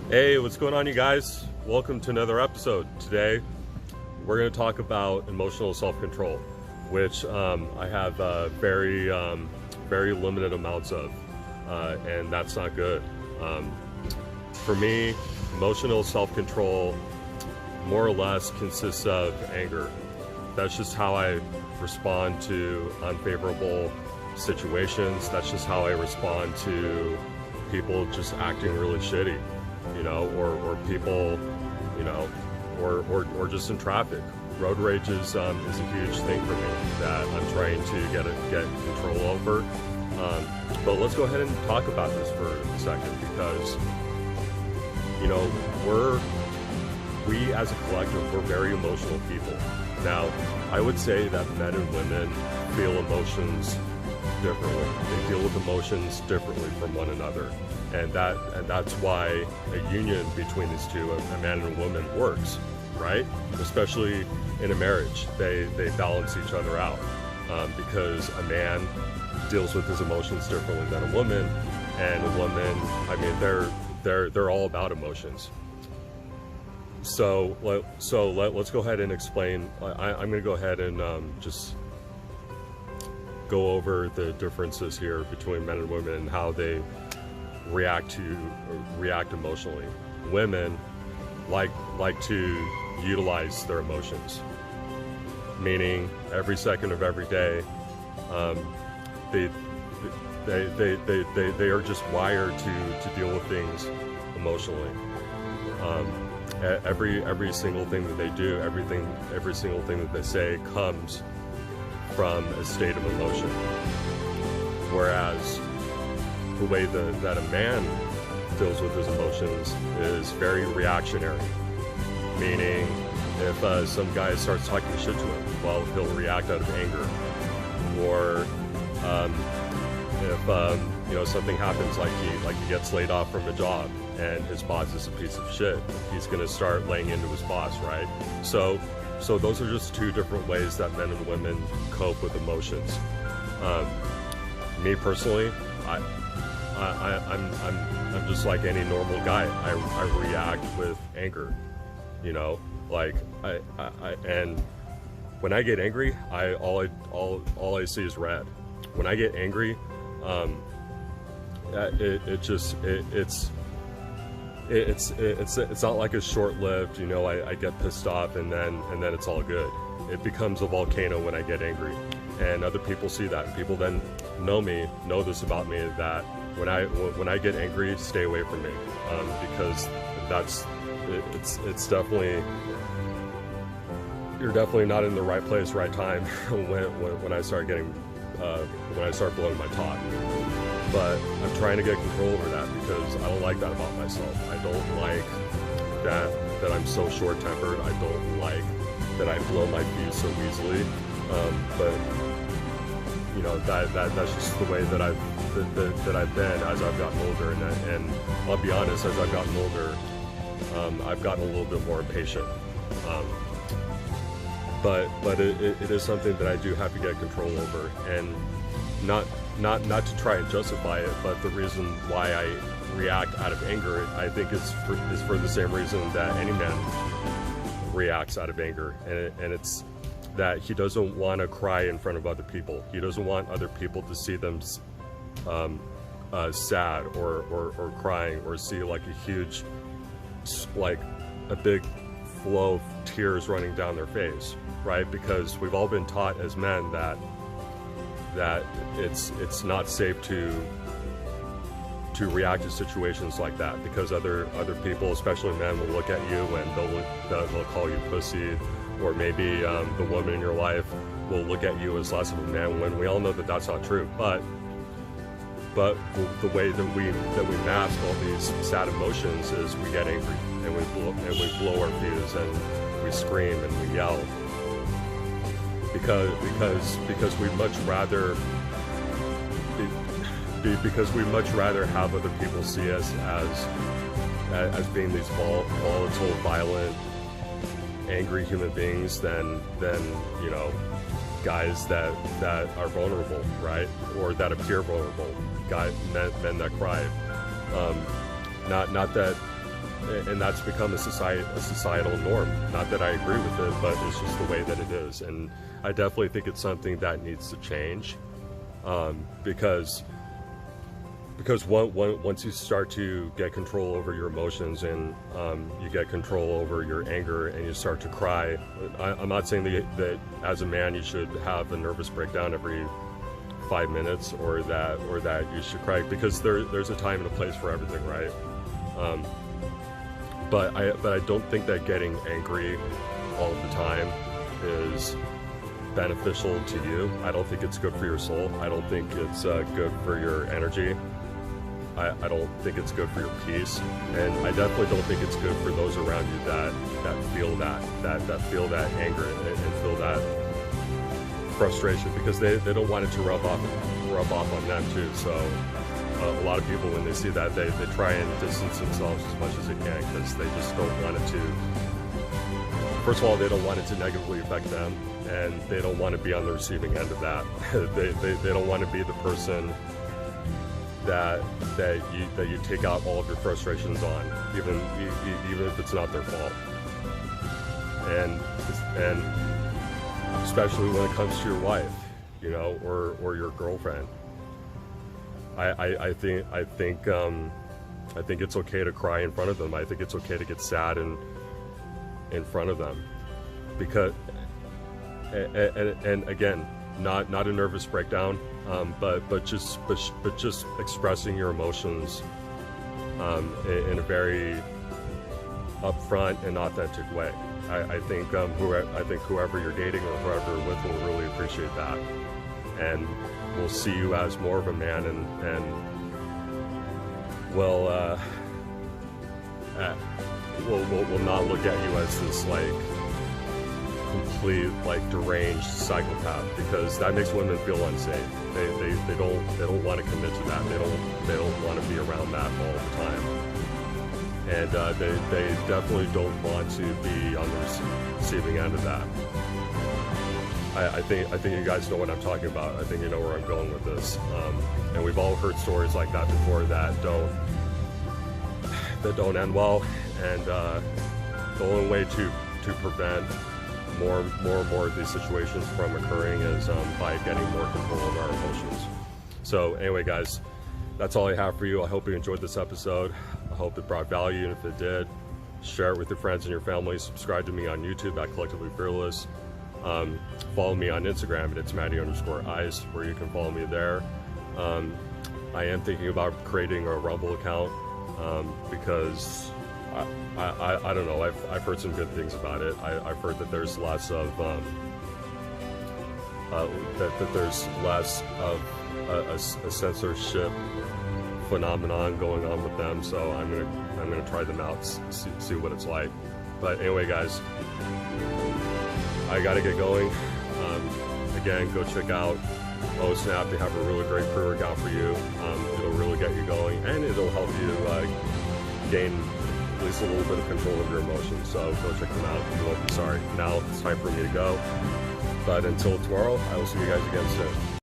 Hey, what's going on, you guys? Welcome to another episode. Today, we're going to talk about emotional self-control, which I have very limited amounts of, and that's not good. For me, emotional self-control more or less consists of anger. That's just how I respond to unfavorable situations. That's just how I respond to people just acting really shitty. Or people, or just in traffic. Road rage is a huge thing for me that I'm trying to get control over. But let's go ahead and talk about this for a second, because we as a collective, we're very emotional people. Now, I would say that men and women feel emotions differently. They deal with emotions differently from one another. And that's why a union between these two, a man and a woman, works, right? Especially in a marriage, they balance each other out, because a man deals with his emotions differently than a woman, and a woman, I mean, they're all about emotions. So let's go ahead and explain. I'm going to go ahead and just go over the differences here between men and women and how they react emotionally. Women like to utilize their emotions, meaning every second of every day, they are just wired to deal with things emotionally. Every single thing that they do, every single thing that they say comes from a state of emotion, whereas the way that a man deals with his emotions is very reactionary. Meaning, if some guy starts talking shit to him, well, he'll react out of anger. Or if something happens, like he gets laid off from a job and his boss is a piece of shit, he's gonna start laying into his boss, right? So those are just two different ways that men and women cope with emotions. Me personally, I'm just like any normal guy. I react with anger, and when I get angry, all I see is red. When I get angry, it's not like a short-lived, I get pissed off and then it's all good. It becomes a volcano when I get angry, and other people see that. People then know this about me, that when I get angry, stay away from me, because it's definitely, you're definitely not in the right place, right time when I start blowing my top. But I'm trying to get control over that, because I don't like that about myself. I don't like that I'm so short-tempered. I don't like that I blow my fuse so easily. But that's just the way that I've been as I've gotten older, and I'll be honest, as I've gotten older, I've gotten a little bit more impatient. But it is something that I do have to get control over, and not to try and justify it, but the reason why I react out of anger, I think is for the same reason that any man reacts out of anger, and it's that he doesn't want to cry in front of other people. He doesn't want other people to see them sad or crying, or see like a big flow of tears running down their face, right? Because we've all been taught as men that it's not safe to react to situations like that, because other people, especially men, will look at you and they'll call you pussy, or maybe the woman in your life will look at you as less of a man, when we all know that that's not true. But the way that we mask all these sad emotions is we get angry, and we blow our fuse, and we scream and we yell, because we'd much rather have other people see us as being these volatile, violent, angry human beings than guys that are vulnerable, right? Or that appear vulnerable, men that cry. Not that and that's become a societal norm. Not that I agree with it, but it's just the way that it is. And I definitely think it's something that needs to change, because once you start to get control over your emotions, and you get control over your anger, and you start to cry. I'm not saying that as a man you should have a nervous breakdown every 5 minutes, or that you should cry, because there's a time and a place for everything, right? But I don't think that getting angry all the time is beneficial to you. I don't think it's good for your soul. I don't think it's good for your energy. I don't think it's good for your peace, and I definitely don't think it's good for those around you that feel that feel that anger and feel that frustration, because they don't want it to rub off on them too. So a lot of people, when they see that, they try and distance themselves as much as they can, because they just don't want it to. First of all, they don't want it to negatively affect them, and they don't want to be on the receiving end of that. they don't want to be the person that you take out all of your frustrations on, even if it's not their fault. And especially when it comes to your wife, you know, or your girlfriend. I think it's okay to cry in front of them. I think it's okay to get sad in front of them, because and again, not a nervous breakdown, but just expressing your emotions in a very upfront and authentic way. I think whoever you're dating or whoever you're with will really appreciate that, and will see you as more of a man, and will not look at you as this complete deranged psychopath, because that makes women feel unsafe. They don't want to commit to that. They don't want to be around that all the time, and they definitely don't want to be on the receiving end of that. I think you guys know what I'm talking about. I think you know where I'm going with this, and we've all heard stories like that before that don't end well, and the only way to prevent more and more of these situations from occurring is by getting more control of our emotions. So anyway, guys, that's all I have for you. I hope you enjoyed this episode. I hope it brought value, and if it did, share it with your friends and your family. Subscribe to me on YouTube at Collectively Fearless. Follow me on Instagram, and it's Matty_Ice, where you can follow me there. I am thinking about creating a Rumble account, because I don't know, I've heard some good things about it. I've heard that there's less of a censorship phenomenon going on with them, so I'm gonna try them out, see what it's like. But anyway, guys, I gotta get going. Again, go check out OSnap. They have a really great pre-workout for you. It'll really get you going, and it'll help you gain at least a little bit of control of your emotions. So go check them out. You won't be sorry. Now it's time for me to go. But until tomorrow, I will see you guys again soon.